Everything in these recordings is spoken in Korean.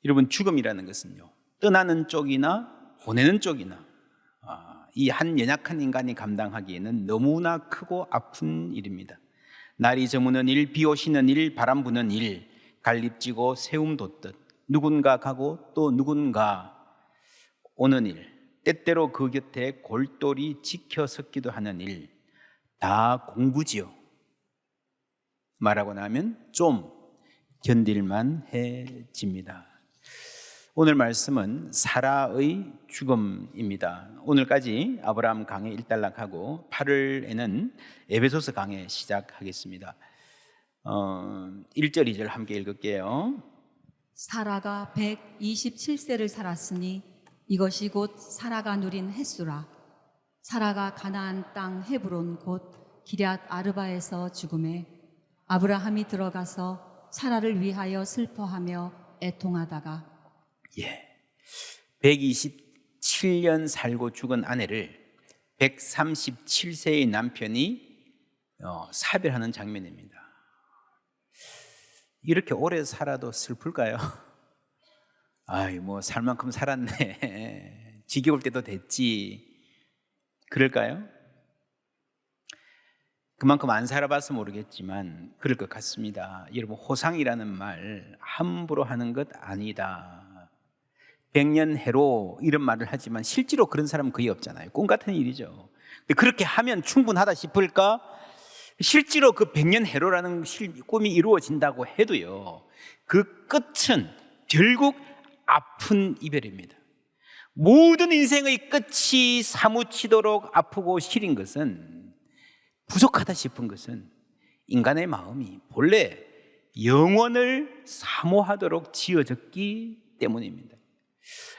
여러분, 죽음이라는 것은요, 떠나는 쪽이나 보내는 쪽이나 이 한 연약한 인간이 감당하기에는 너무나 크고 아픈 일입니다. 날이 저무는 일, 비 오시는 일, 바람 부는 일, 갈립지고 세움 돋듯 누군가 가고 또 누군가 오는 일, 때때로 그 곁에 골똘히 지켜섰기도 하는 일, 다 공부지요. 말하고 나면 좀 견딜만 해집니다. 오늘 말씀은 사라의 죽음입니다. 오늘까지 아브라함 강해 일단락하고 8월에는 에베소서 강해 시작하겠습니다. 1절 2절 함께 읽을게요. 사라가 127세를 살았으니 이것이 곧 사라가 누린 햇수라. 사라가 가나안 땅 헤브론 곧 기럇 아르바에서 죽음에 아브라함이 들어가서 사라를 위하여 슬퍼하며 애통하다가 127년 살고 죽은 아내를 137세의 남편이 사별하는 장면입니다. 이렇게 오래 살아도 슬플까요? 아이, 뭐 살 만큼 살았네, 지겨울 때도 됐지, 그럴까요? 그만큼 안 살아봐서 모르겠지만 그럴 것 같습니다. 여러분, 호상이라는 말 함부로 하는 것 아니다. 100년 해로 이런 말을 하지만 실제로 그런 사람은 거의 없잖아요. 꿈 같은 일이죠. 근데 그렇게 하면 충분하다 싶을까? 실제로 그 100년 해로라는 꿈이 이루어진다고 해도요, 그 끝은 결국 아픈 이별입니다. 모든 인생의 끝이 사무치도록 아프고 시린 것은, 부족하다 싶은 것은 인간의 마음이 본래 영원을 사모하도록 지어졌기 때문입니다.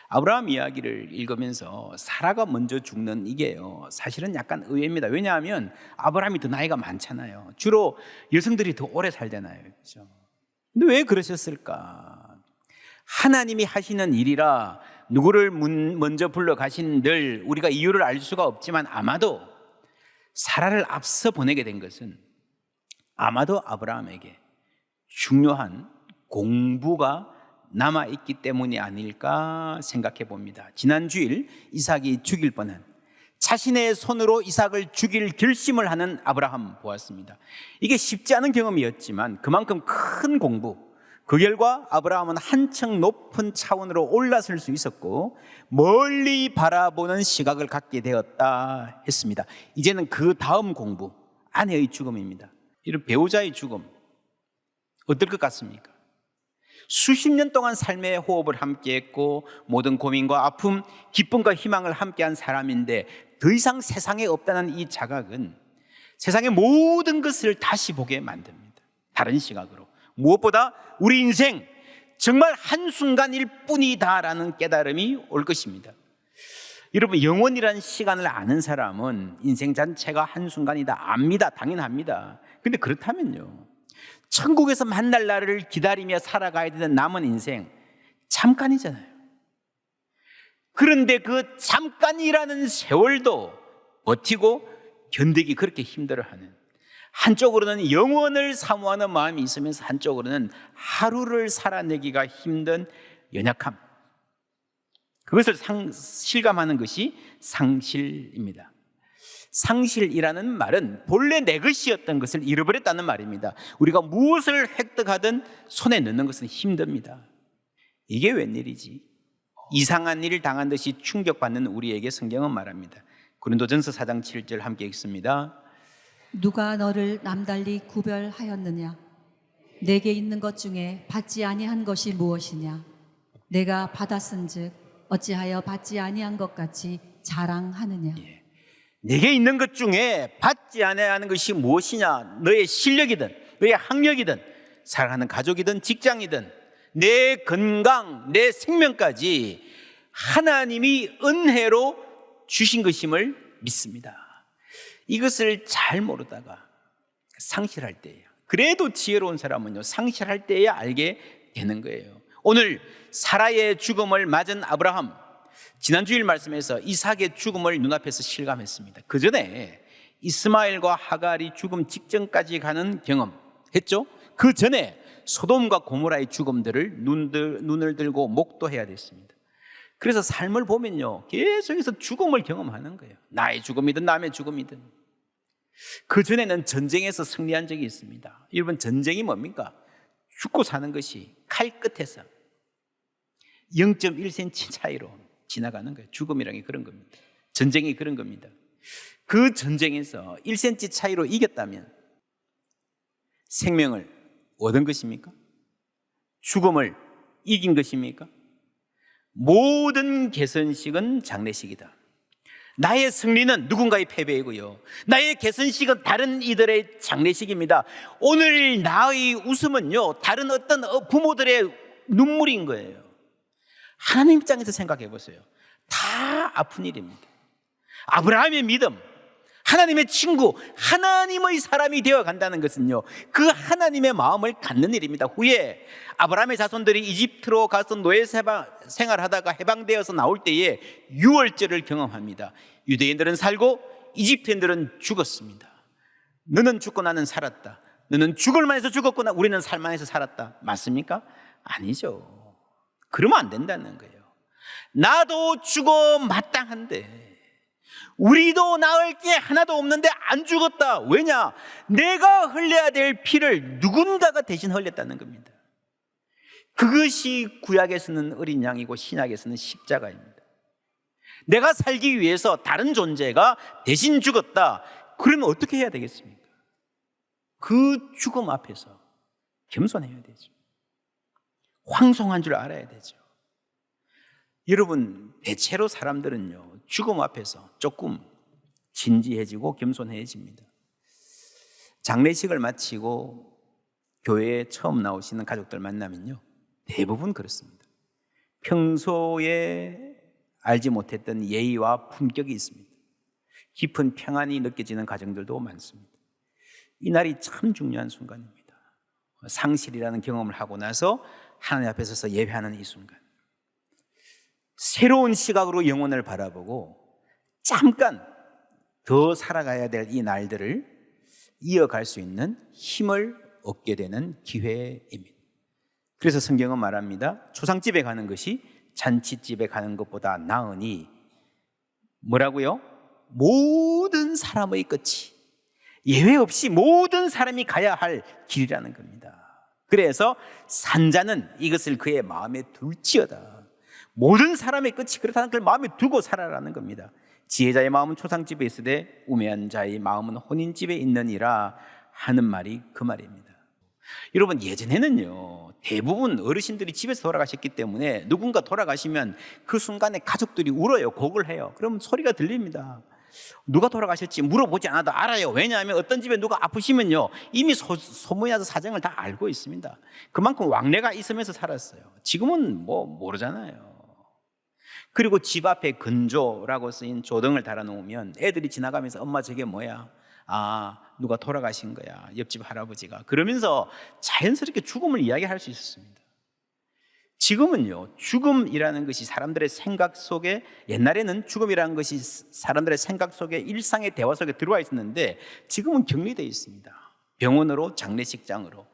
아브라함 이야기를 읽으면서 사라가 먼저 죽는 이게요, 사실은 약간 의외입니다. 왜냐하면 아브라함이 더 나이가 많잖아요. 주로 여성들이 더 오래 살잖아요. 그렇죠? 근데 왜 그러셨을까? 하나님이 하시는 일이라 누구를 먼저 불러 가신들 우리가 이유를 알 수가 없지만, 아마도 사라를 앞서 보내게 된 것은 아마도 아브라함에게 중요한 공부가 남아있기 때문이 아닐까 생각해 봅니다. 지난 주일 이삭이 죽일 뻔한, 자신의 손으로 이삭을 죽일 결심을 하는 아브라함 보았습니다. 이게 쉽지 않은 경험이었지만 그만큼 큰 공부, 그 결과 아브라함은 한층 높은 차원으로 올라설 수 있었고 멀리 바라보는 시각을 갖게 되었다 했습니다. 이제는 그 다음 공부, 아내의 죽음입니다. 이런 배우자의 죽음 어떨 것 같습니까? 수십 년 동안 삶의 호흡을 함께했고 모든 고민과 아픔, 기쁨과 희망을 함께한 사람인데 더 이상 세상에 없다는 이 자각은 세상의 모든 것을 다시 보게 만듭니다. 다른 시각으로. 무엇보다 우리 인생 정말 한순간일 뿐이다라는 깨달음이 올 것입니다. 여러분, 영원이라는 시간을 아는 사람은 인생 전체가 한순간이다 압니다. 당연합니다. 근데 그렇다면요, 천국에서 만날 날을 기다리며 살아가야 되는 남은 인생 잠깐이잖아요. 그런데 그 잠깐이라는 세월도 버티고 견디기 그렇게 힘들어하는, 한쪽으로는 영원을 사모하는 마음이 있으면서 한쪽으로는 하루를 살아내기가 힘든 연약함, 그것을 실감하는 것이 상실입니다. 상실이라는 말은 본래 내 것이었던 것을 잃어버렸다는 말입니다. 우리가 무엇을 획득하든 손에 넣는 것은 힘듭니다. 이게 웬일이지? 이상한 일을 당한 듯이 충격받는 우리에게 성경은 말합니다. 고린도전서 4장 7절 함께 읽습니다. 누가 너를 남달리 구별하였느냐? 내게 있는 것 중에 받지 아니한 것이 무엇이냐? 내가 받았은즉 어찌하여 받지 아니한 것 같이 자랑하느냐? 내게 있는 것 중에 받지 않아야 하는 것이 무엇이냐? 너의 실력이든 너의 학력이든 사랑하는 가족이든 직장이든 내 건강, 내 생명까지 하나님이 은혜로 주신 것임을 믿습니다. 이것을 잘 모르다가 상실할 때예요. 그래도 지혜로운 사람은요, 상실할 때야 알게 되는 거예요. 오늘 사라의 죽음을 맞은 아브라함, 지난주일 말씀에서 이삭의 죽음을 눈앞에서 실감했습니다. 그 전에 이스마엘과 하갈이 죽음 직전까지 가는 경험 했죠. 그 전에 소돔과 고모라의 죽음들을 눈을 들고 목도해야 됐습니다. 그래서 삶을 보면요, 계속해서 죽음을 경험하는 거예요. 나의 죽음이든 남의 죽음이든. 그 전에는 전쟁에서 승리한 적이 있습니다. 여러분, 전쟁이 뭡니까? 죽고 사는 것이 칼 끝에서 0.1cm 차이로 지나가는 거예요. 죽음이란 게 그런 겁니다. 전쟁이 그런 겁니다. 그 전쟁에서 1cm 차이로 이겼다면 생명을 얻은 것입니까? 죽음을 이긴 것입니까? 모든 개선식은 장례식이다. 나의 승리는 누군가의 패배이고요, 나의 개선식은 다른 이들의 장례식입니다. 오늘 나의 웃음은요, 다른 어떤 부모들의 눈물인 거예요. 하나님 입장에서 생각해 보세요. 다 아픈 일입니다. 아브라함의 믿음, 하나님의 친구, 하나님의 사람이 되어 간다는 것은요, 그 하나님의 마음을 갖는 일입니다. 후에 아브라함의 자손들이 이집트로 가서 노예 생활하다가 해방되어서 나올 때에 유월절을 경험합니다. 유대인들은 살고 이집트인들은 죽었습니다. 너는 죽고 나는 살았다. 너는 죽을 만해서 죽었구나, 우리는 살 만해서 살았다. 맞습니까? 아니죠. 그러면 안 된다는 거예요. 나도 죽어 마땅한데 우리도 나을 게 하나도 없는데 안 죽었다. 왜냐? 내가 흘려야 될 피를 누군가가 대신 흘렸다는 겁니다. 그것이 구약에서는 어린 양이고 신약에서는 십자가입니다. 내가 살기 위해서 다른 존재가 대신 죽었다. 그러면 어떻게 해야 되겠습니까? 그 죽음 앞에서 겸손해야 되죠. 황송한 줄 알아야 되죠. 여러분, 대체로 사람들은요, 죽음 앞에서 조금 진지해지고 겸손해집니다. 장례식을 마치고 교회에 처음 나오시는 가족들 만나면요, 대부분 그렇습니다. 평소에 알지 못했던 예의와 품격이 있습니다. 깊은 평안이 느껴지는 가정들도 많습니다. 이 날이 참 중요한 순간입니다. 상실이라는 경험을 하고 나서 하나님 앞에 서서 예배하는 이 순간, 새로운 시각으로 영혼을 바라보고 잠깐 더 살아가야 될 이 날들을 이어갈 수 있는 힘을 얻게 되는 기회입니다. 그래서 성경은 말합니다. 초상집에 가는 것이 잔치집에 가는 것보다 나으니, 뭐라고요? 모든 사람의 끝이, 예외 없이 모든 사람이 가야 할 길이라는 겁니다. 그래서 산자는 이것을 그의 마음에 둘지어다. 모든 사람의 끝이 그렇다는 걸 마음에 두고 살아라는 겁니다. 지혜자의 마음은 초상집에 있으되 우매한 자의 마음은 혼인집에 있느니라 하는 말이 그 말입니다. 여러분, 예전에는요, 대부분 어르신들이 집에서 돌아가셨기 때문에 누군가 돌아가시면 그 순간에 가족들이 울어요. 곡을 해요. 그럼 소리가 들립니다. 누가 돌아가실지 물어보지 않아도 알아요. 왜냐하면 어떤 집에 누가 아프시면요, 이미 소문이 나서 사정을 다 알고 있습니다. 그만큼 왕래가 있으면서 살았어요. 지금은 뭐 모르잖아요. 그리고 집 앞에 근조라고 쓰인 조등을 달아놓으면 애들이 지나가면서 엄마 저게 뭐야? 아, 누가 돌아가신 거야, 옆집 할아버지가. 그러면서 자연스럽게 죽음을 이야기할 수 있었습니다. 지금은요, 죽음이라는 것이 사람들의 생각 속에, 옛날에는 죽음이라는 것이 사람들의 생각 속에, 일상의 대화 속에 들어와 있었는데 지금은 격리되어 있습니다. 병원으로, 장례식장으로.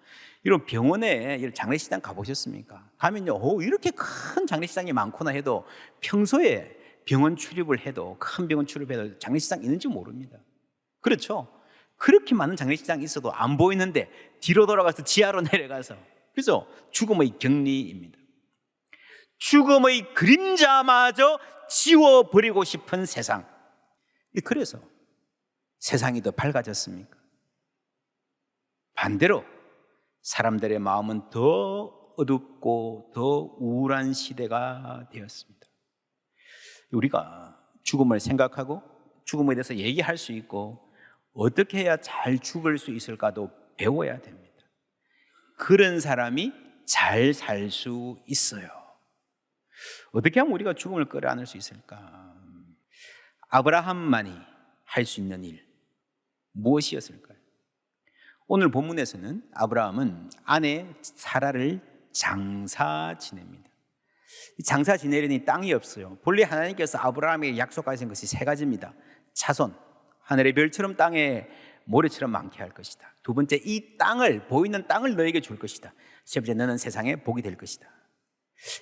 이런 병원에 이런 장례식장 가보셨습니까? 가면요, 이렇게 큰 장례식장이 많구나 해도 평소에 병원 출입을 해도, 큰 병원 출입해도 장례식장 있는지 모릅니다. 그렇죠? 그렇게 많은 장례식장이 있어도 안 보이는데 뒤로 돌아가서 지하로 내려가서, 그죠? 죽음의 격리입니다. 죽음의 그림자마저 지워버리고 싶은 세상. 그래서 세상이 더 밝아졌습니까? 반대로 사람들의 마음은 더 어둡고 더 우울한 시대가 되었습니다. 우리가 죽음을 생각하고 죽음에 대해서 얘기할 수 있고 어떻게 해야 잘 죽을 수 있을까도 배워야 됩니다. 그런 사람이 잘 살 수 있어요. 어떻게 하면 우리가 죽음을 끌어안을 수 있을까? 아브라함만이 할 수 있는 일, 무엇이었을까요? 오늘 본문에서는 아브라함은 아내 사라를 장사 지냅니다. 장사 지내려니 땅이 없어요. 본래 하나님께서 아브라함에게 약속하신 것이 세 가지입니다. 자손, 하늘의 별처럼 땅에 모래처럼 많게 할 것이다. 두 번째, 이 땅을, 보이는 땅을 너에게 줄 것이다. 세 번째, 너는 세상에 복이 될 것이다.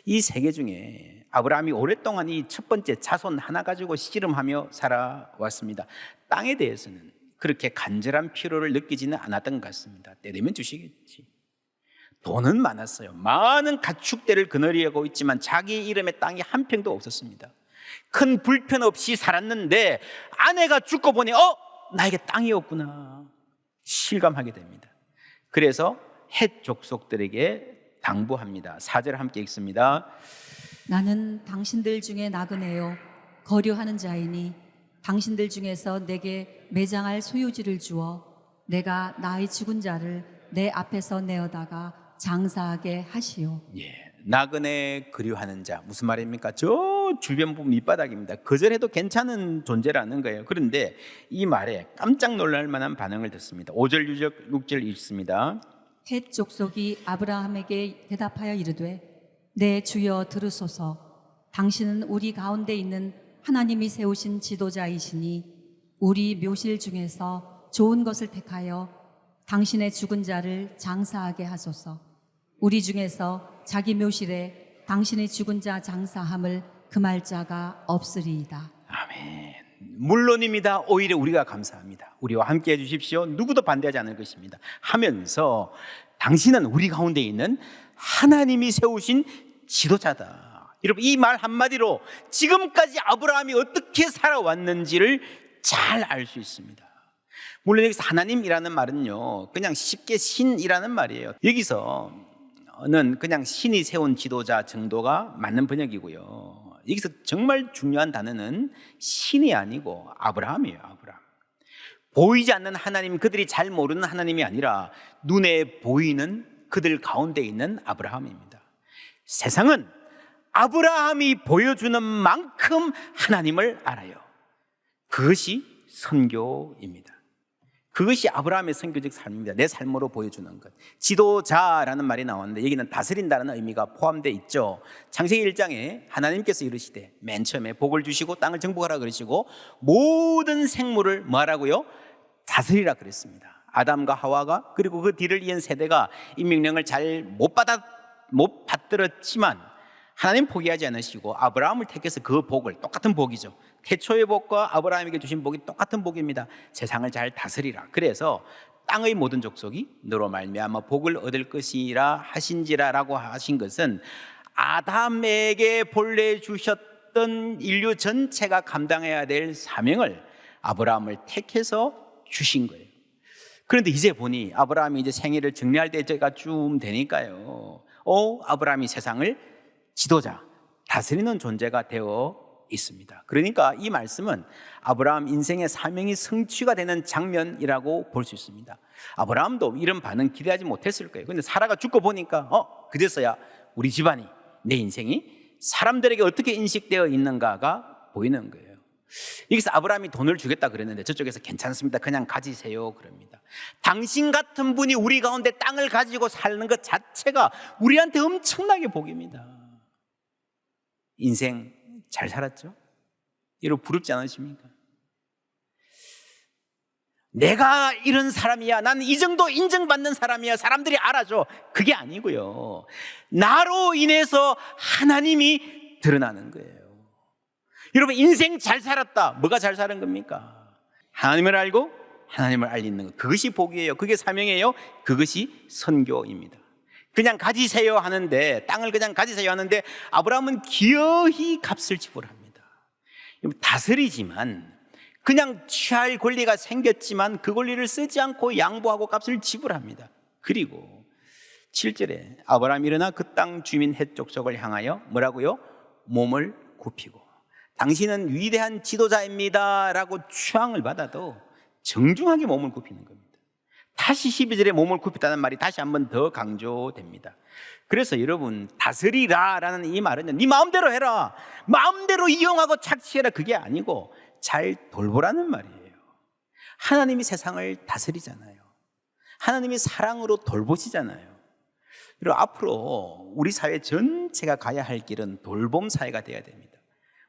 이 세 개 중에 아브라함이 오랫동안 이 첫 번째 자손 하나 가지고 씨름하며 살아왔습니다. 땅에 대해서는 그렇게 간절한 필요를 느끼지는 않았던 것 같습니다. 때 되면 주시겠지. 돈은 많았어요. 많은 가축대를 거느리고 있지만 자기 이름에 땅이 한 평도 없었습니다. 큰 불편 없이 살았는데 아내가 죽고 보니 나에게 땅이 없구나 실감하게 됩니다. 그래서 헷 족속들에게 당부합니다. 4절 함께 읽습니다. 나는 당신들 중에 나그네요 거류하는 자이니 당신들 중에서 내게 매장할 소유지를 주어 내가 나의 죽은 자를 내 앞에서 내어다가 장사하게 하시오. 나그네 거류하는 자, 무슨 말입니까? 저 주변부 밑바닥입니다. 거절해도 괜찮은 존재라는 거예요. 그런데 이 말에 깜짝 놀랄 만한 반응을 듣습니다. 5절 6절 읽습니다. 헷 족속이 아브라함에게 대답하여 이르되 내 주여 들으소서. 당신은 우리 가운데 있는 하나님이 세우신 지도자이시니 우리 묘실 중에서 좋은 것을 택하여 당신의 죽은 자를 장사하게 하소서. 우리 중에서 자기 묘실에 당신의 죽은 자 장사함을 금할 자가 없으리이다. 아멘. 물론입니다. 오히려 우리가 감사합니다. 우리와 함께 해주십시오. 누구도 반대하지 않을 것입니다. 하면서 당신은 우리 가운데 있는 하나님이 세우신 지도자다. 여러분, 이 말 한마디로 지금까지 아브라함이 어떻게 살아왔는지를 잘 알 수 있습니다. 물론 여기서 하나님이라는 말은요, 그냥 쉽게 신이라는 말이에요. 여기서는 그냥 신이 세운 지도자 정도가 맞는 번역이고요. 여기서 정말 중요한 단어는 신이 아니고 아브라함이에요. 아브라함. 보이지 않는 하나님, 그들이 잘 모르는 하나님이 아니라 눈에 보이는 그들 가운데 있는 아브라함입니다. 세상은 아브라함이 보여주는 만큼 하나님을 알아요. 그것이 선교입니다. 그것이 아브라함의 선교적 삶입니다. 내 삶으로 보여주는 것. 지도자라는 말이 나왔는데 여기는 다스린다는 의미가 포함되어 있죠. 창세기 1장에 하나님께서 이르시되 맨 처음에 복을 주시고 땅을 정복하라 그러시고 모든 생물을 뭐하라고요? 다스리라 그랬습니다. 아담과 하와가 그리고 그 뒤를 이은 세대가 이 명령을 잘 못 받들었지만 하나님 포기하지 않으시고 아브라함을 택해서 그 복을, 똑같은 복이죠. 태초의 복과 아브라함에게 주신 복이 똑같은 복입니다. 세상을 잘 다스리라. 그래서 땅의 모든 족속이 너로 말미암아 복을 얻을 것이라 하신지라라고 하신 것은 아담에게 본래 주셨던 인류 전체가 감당해야 될 사명을 아브라함을 택해서 주신 거예요. 그런데 이제 보니 아브라함이 이제 생애를 정리할 때가 쯤 되니까요. 아브라함이 세상을 지도자, 다스리는 존재가 되어 있습니다. 그러니까 이 말씀은 아브라함 인생의 사명이 성취가 되는 장면이라고 볼 수 있습니다. 아브라함도 이런 반응 기대하지 못했을 거예요. 그런데 사라가 죽고 보니까 그제서야 우리 집안이, 내 인생이 사람들에게 어떻게 인식되어 있는가가 보이는 거예요. 여기서 아브라함이 돈을 주겠다 그랬는데 저쪽에서 괜찮습니다, 그냥 가지세요 그럽니다. 당신 같은 분이 우리 가운데 땅을 가지고 사는 것 자체가 우리한테 엄청나게 복입니다. 인생 잘 살았죠? 여러분 부럽지 않으십니까? 내가 이런 사람이야, 나는 이 정도 인정받는 사람이야, 사람들이 알아줘, 그게 아니고요, 나로 인해서 하나님이 드러나는 거예요. 여러분 인생 잘 살았다, 뭐가 잘 사는 겁니까? 하나님을 알고 하나님을 알리는 것, 그것이 복이에요. 그게 사명이에요. 그것이 선교입니다. 그냥 가지세요 하는데, 땅을 그냥 가지세요 하는데 아브라함은 기어이 값을 지불합니다. 다스리지만, 그냥 취할 권리가 생겼지만 그 권리를 쓰지 않고 양보하고 값을 지불합니다. 그리고 7절에 아브라함이 일어나 그 땅 주민 헷 족속을 향하여 뭐라고요? 몸을 굽히고, 당신은 위대한 지도자입니다 라고 추앙을 받아도 정중하게 몸을 굽히는 겁니다. 다시 12절에 몸을 굽혔다는 말이 다시 한 번 더 강조됩니다. 그래서 여러분, 다스리라 라는 이 말은 네 마음대로 해라, 마음대로 이용하고 착취해라, 그게 아니고 잘 돌보라는 말이에요. 하나님이 세상을 다스리잖아요. 하나님이 사랑으로 돌보시잖아요. 그리고 앞으로 우리 사회 전체가 가야 할 길은 돌봄 사회가 되어야 됩니다.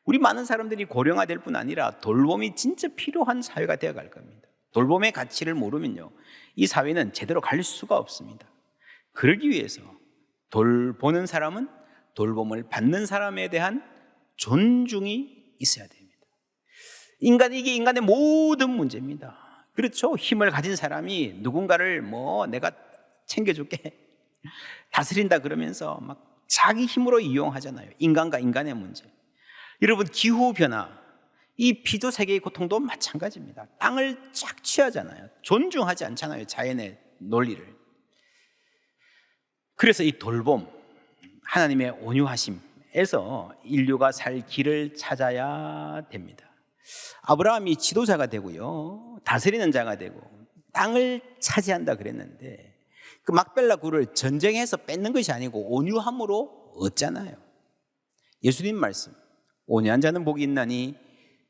우리 많은 사람들이 고령화될 뿐 아니라 돌봄이 진짜 필요한 사회가 되어갈 겁니다. 돌봄의 가치를 모르면요, 이 사회는 제대로 갈 수가 없습니다. 그러기 위해서 돌보는 사람은 돌봄을 받는 사람에 대한 존중이 있어야 됩니다. 이게 인간의 모든 문제입니다. 그렇죠? 힘을 가진 사람이 누군가를 내가 챙겨줄게, 다스린다 그러면서 막 자기 힘으로 이용하잖아요. 인간과 인간의 문제. 여러분, 기후변화, 이 피조 세계의 고통도 마찬가지입니다. 땅을 착취하잖아요. 존중하지 않잖아요, 자연의 논리를. 그래서 이 돌봄, 하나님의 온유하심에서 인류가 살 길을 찾아야 됩니다. 아브라함이 지도자가 되고요, 다스리는 자가 되고 땅을 차지한다 그랬는데, 그 막벨라 굴을 전쟁해서 뺏는 것이 아니고 온유함으로 얻잖아요. 예수님 말씀, 온유한 자는 복이 있나니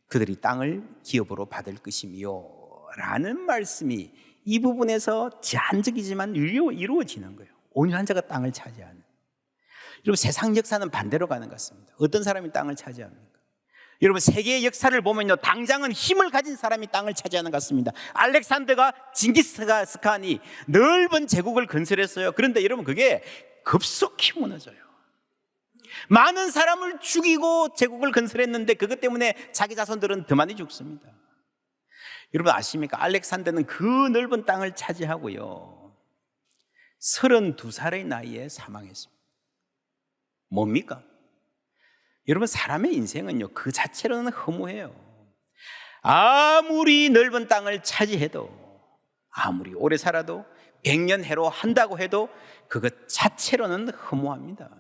그들이 땅을 기업으로 받을 것이며 라는 말씀이 이 부분에서 제한적이지만 이루어지는 거예요. 온유한 자가 땅을 차지하는. 여러분, 세상 역사는 반대로 가는 것 같습니다. 어떤 사람이 땅을 차지합니까? 여러분, 세계의 역사를 보면요, 당장은 힘을 가진 사람이 땅을 차지하는 것 같습니다. 알렉산더가 징기스칸이 넓은 제국을 건설했어요. 그런데 여러분, 그게 급속히 무너져요. 많은 사람을 죽이고 제국을 건설했는데 그것 때문에 자기 자손들은 더 많이 죽습니다. 여러분 아십니까? 알렉산더는 그 넓은 땅을 차지하고요, 32살의 나이에 사망했습니다. 뭡니까? 여러분, 사람의 인생은요, 그 자체로는 허무해요. 아무리 넓은 땅을 차지해도, 아무리 오래 살아도, 100년 해로 한다고 해도 그것 자체로는 허무합니다.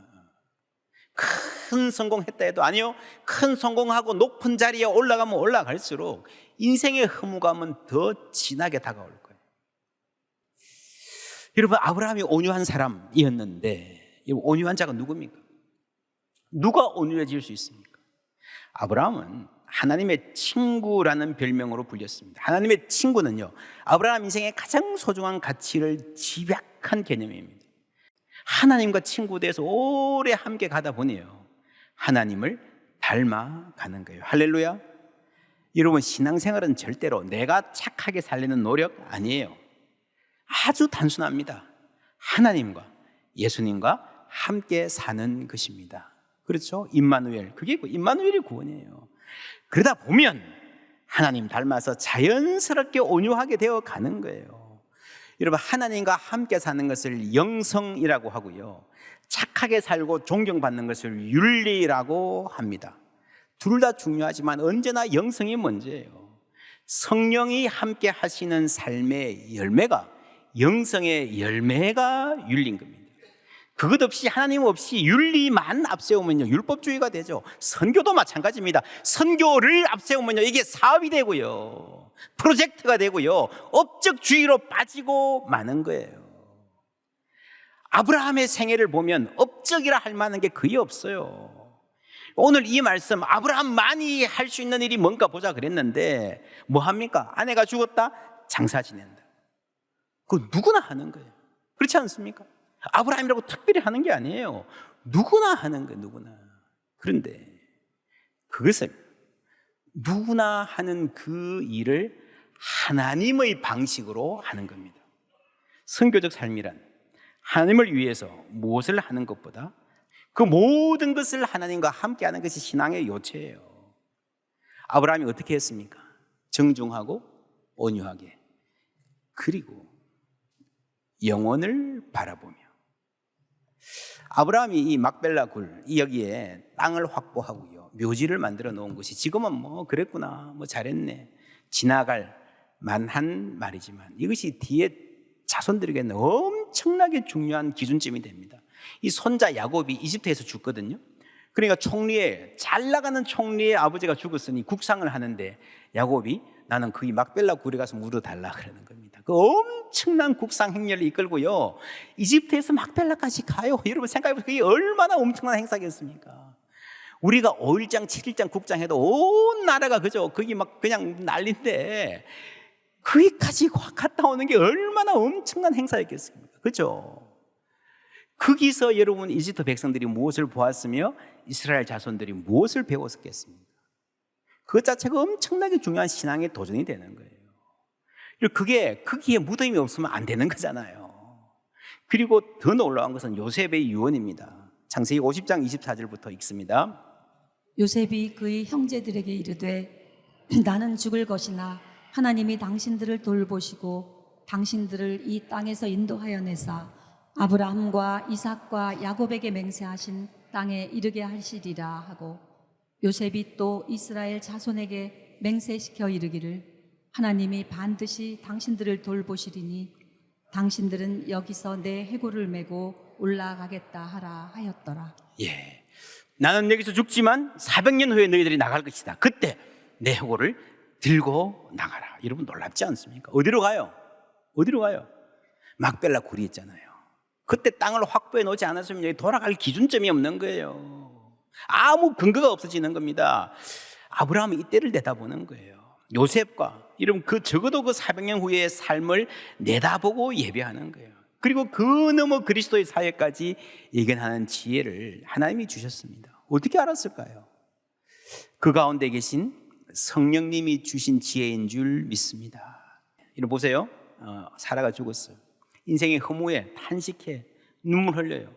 큰 성공했다 해도 아니요, 큰 성공하고 높은 자리에 올라가면 올라갈수록 인생의 허무감은 더 진하게 다가올 거예요. 여러분, 아브라함이 온유한 사람이었는데, 온유한 자가 누굽니까? 누가 온유해질 수 있습니까? 아브라함은 하나님의 친구라는 별명으로 불렸습니다. 하나님의 친구는요, 아브라함 인생의 가장 소중한 가치를 집약한 개념입니다. 하나님과 친구돼서 오래 함께 가다 보니요, 하나님을 닮아가는 거예요. 할렐루야. 여러분, 신앙생활은 절대로 내가 착하게 살려는 노력 아니에요. 아주 단순합니다. 하나님과 예수님과 함께 사는 것입니다. 그렇죠? 임마누엘, 그게 임마누엘의 구원이에요. 그러다 보면 하나님 닮아서 자연스럽게 온유하게 되어 가는 거예요. 여러분, 하나님과 함께 사는 것을 영성이라고 하고요, 착하게 살고 존경받는 것을 윤리라고 합니다. 둘 다 중요하지만 언제나 영성이 먼저예요. 성령이 함께 하시는 삶의 열매가, 영성의 열매가 윤리인 겁니다. 그것 없이, 하나님 없이 윤리만 앞세우면요, 율법주의가 되죠. 선교도 마찬가지입니다. 선교를 앞세우면요, 이게 사업이 되고요, 프로젝트가 되고요, 업적주의로 빠지고 마는 거예요. 아브라함의 생애를 보면 업적이라 할 만한 게 거의 없어요. 오늘 이 말씀, 아브라함만이 할 수 있는 일이 뭔가 보자 그랬는데 뭐 합니까? 아내가 죽었다? 장사 지낸다. 그거 누구나 하는 거예요. 그렇지 않습니까? 아브라함이라고 특별히 하는 게 아니에요. 누구나 하는 거예요, 누구나. 그런데 그것을, 누구나 하는 그 일을 하나님의 방식으로 하는 겁니다. 선교적 삶이란 하나님을 위해서 무엇을 하는 것보다 그 모든 것을 하나님과 함께 하는 것이 신앙의 요체예요. 아브라함이 어떻게 했습니까? 정중하고 온유하게, 그리고 영원을 바라보며. 아브라함이 이 막벨라 굴, 여기에 땅을 확보하고요, 묘지를 만들어 놓은 것이 지금은 뭐 그랬구나, 뭐 잘했네, 지나갈 만한 말이지만 이것이 뒤에 자손들에게는 엄청나게 중요한 기준점이 됩니다. 이 손자 야곱이 이집트에서 죽거든요. 그러니까 잘 나가는 총리의 아버지가 죽었으니 국상을 하는데 야곱이 나는 그 막벨라 굴에 가서 묻어달라 그러는 겁니다. 그 엄청난 국상 행렬을 이끌고요, 이집트에서 막벨라까지 가요. 여러분 생각해보세요. 그게 얼마나 엄청난 행사겠습니까? 우리가 5일장 7일장 국장해도 온 나라가 그죠, 거기 막 그냥 난리인데 거기까지 갔다 오는 게 얼마나 엄청난 행사였겠습니까? 그죠? 거기서 여러분 이집트 백성들이 무엇을 보았으며 이스라엘 자손들이 무엇을 배웠겠습니까? 그 자체가 엄청나게 중요한 신앙의 도전이 되는 거예요. 그게 거기에 무덤이 없으면 안 되는 거잖아요. 그리고 더 놀라운 것은 요셉의 유언입니다. 창세기 50장 24절부터 읽습니다. 요셉이 그의 형제들에게 이르되 나는 죽을 것이나 하나님이 당신들을 돌보시고 당신들을 이 땅에서 인도하여 내사 아브라함과 이삭과 야곱에게 맹세하신 땅에 이르게 하시리라 하고, 요셉이 또 이스라엘 자손에게 맹세시켜 이르기를 하나님이 반드시 당신들을 돌보시리니 당신들은 여기서 내 해골을 메고 올라가겠다 하라 하였더라. 예, 나는 여기서 죽지만 400년 후에 너희들이 나갈 것이다. 그때 내 해골을 들고 나가라. 여러분 놀랍지 않습니까? 어디로 가요? 어디로 가요? 막벨라 굴이 있잖아요. 그때 땅을 확보해 놓지 않았으면 여기 돌아갈 기준점이 없는 거예요. 아무 근거가 없어지는 겁니다. 아브라함은 이때를 내다보는 거예요. 요셉과 여러분 적어도 그 400년 후의 삶을 내다보고 예배하는 거예요. 그리고 그 너머 그리스도의 사회까지 예견하는 지혜를 하나님이 주셨습니다. 어떻게 알았을까요? 그 가운데 계신 성령님이 주신 지혜인 줄 믿습니다. 이거 보세요. 사라가 죽었어요. 인생의 허무에 탄식해 눈물 흘려요.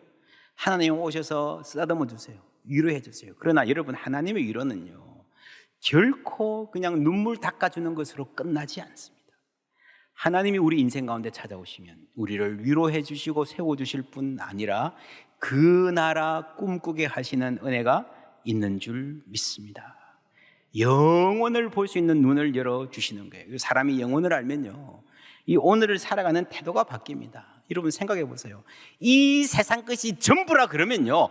하나님 오셔서 쓰다듬어 주세요. 위로해 주세요. 그러나 여러분, 하나님의 위로는요 결코 그냥 눈물 닦아주는 것으로 끝나지 않습니다. 하나님이 우리 인생 가운데 찾아오시면 우리를 위로해 주시고 세워주실 뿐 아니라 그 나라 꿈꾸게 하시는 은혜가 있는 줄 믿습니다. 영혼을 볼 수 있는 눈을 열어주시는 거예요. 사람이 영혼을 알면요 이 오늘을 살아가는 태도가 바뀝니다. 여러분 생각해 보세요. 이 세상 것이 전부라 그러면요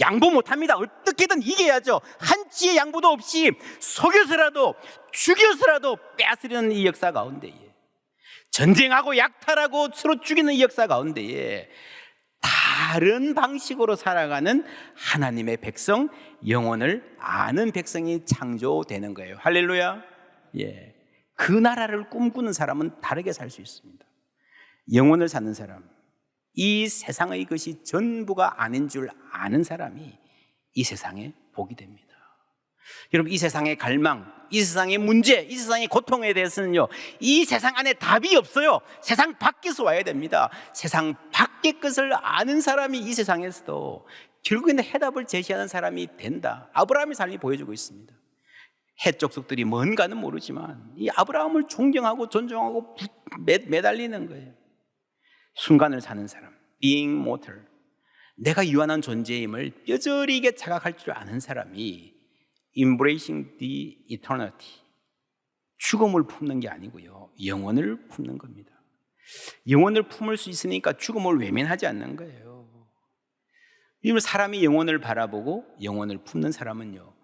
양보 못합니다. 어떻게든 이겨야죠. 한치의 양보도 없이 속여서라도 죽여서라도 빼앗으려는 이 역사 가운데에, 전쟁하고 약탈하고 서로 죽이는 이 역사 가운데에 다른 방식으로 살아가는 하나님의 백성, 영혼을 아는 백성이 창조되는 거예요. 할렐루야. 예. 그 나라를 꿈꾸는 사람은 다르게 살 수 있습니다. 영혼을 사는 사람, 이 세상의 것이 전부가 아닌 줄 아는 사람이 이 세상에 복이 됩니다. 여러분, 이 세상의 갈망, 이 세상의 문제, 이 세상의 고통에 대해서는요 이 세상 안에 답이 없어요. 세상 밖에서 와야 됩니다. 세상 밖의 것을 아는 사람이 이 세상에서도 결국에는 해답을 제시하는 사람이 된다. 아브라함의 삶이 보여주고 있습니다. 해족속들이 뭔가는 모르지만 이 아브라함을 존경하고 존중하고 매달리는 거예요. 순간을 사는 사람, being mortal, 내가 유한한 존재임을 뼈저리게 자각할 줄 아는 사람이 embracing the eternity, 죽음을 품는 게 아니고요 영혼을 품는 겁니다. 영혼을 품을 수 있으니까 죽음을 외면하지 않는 거예요. 이 사람이 영혼을 바라보고 영혼을 품는 사람은요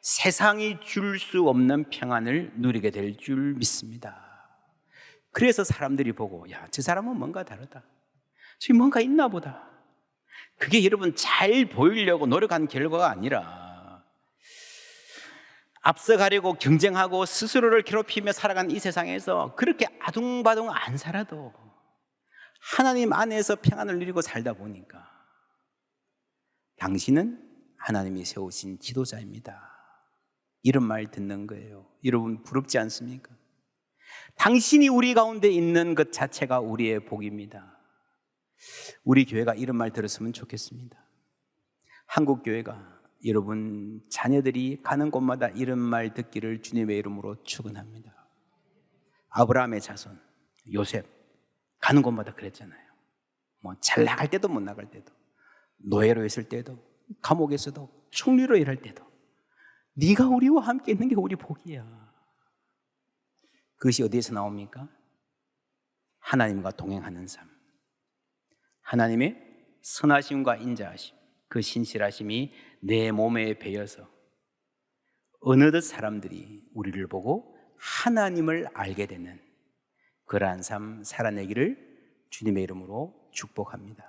세상이 줄 수 없는 평안을 누리게 될 줄 믿습니다. 그래서 사람들이 보고 야, 저 사람은 뭔가 다르다, 지금 뭔가 있나 보다. 그게 여러분 잘 보이려고 노력한 결과가 아니라 앞서가려고 경쟁하고 스스로를 괴롭히며 살아가는 이 세상에서 그렇게 아둥바둥 안 살아도 하나님 안에서 평안을 누리고 살다 보니까 당신은 하나님이 세우신 지도자입니다. 이런 말 듣는 거예요. 여러분 부럽지 않습니까? 당신이 우리 가운데 있는 것 자체가 우리의 복입니다. 우리 교회가 이런 말 들었으면 좋겠습니다. 한국 교회가 여러분 자녀들이 가는 곳마다 이런 말 듣기를 주님의 이름으로 축원합니다. 아브라함의 자손 요셉 가는 곳마다 그랬잖아요. 뭐 잘 나갈 때도 못 나갈 때도, 노예로 있을 때도, 감옥에서도, 총리로 일할 때도 네가 우리와 함께 있는 게 우리 복이야. 그것이 어디에서 나옵니까? 하나님과 동행하는 삶, 하나님의 선하심과 인자하심, 그 신실하심이 내 몸에 배어서 어느덧 사람들이 우리를 보고 하나님을 알게 되는 그러한 삶 살아내기를 주님의 이름으로 축복합니다.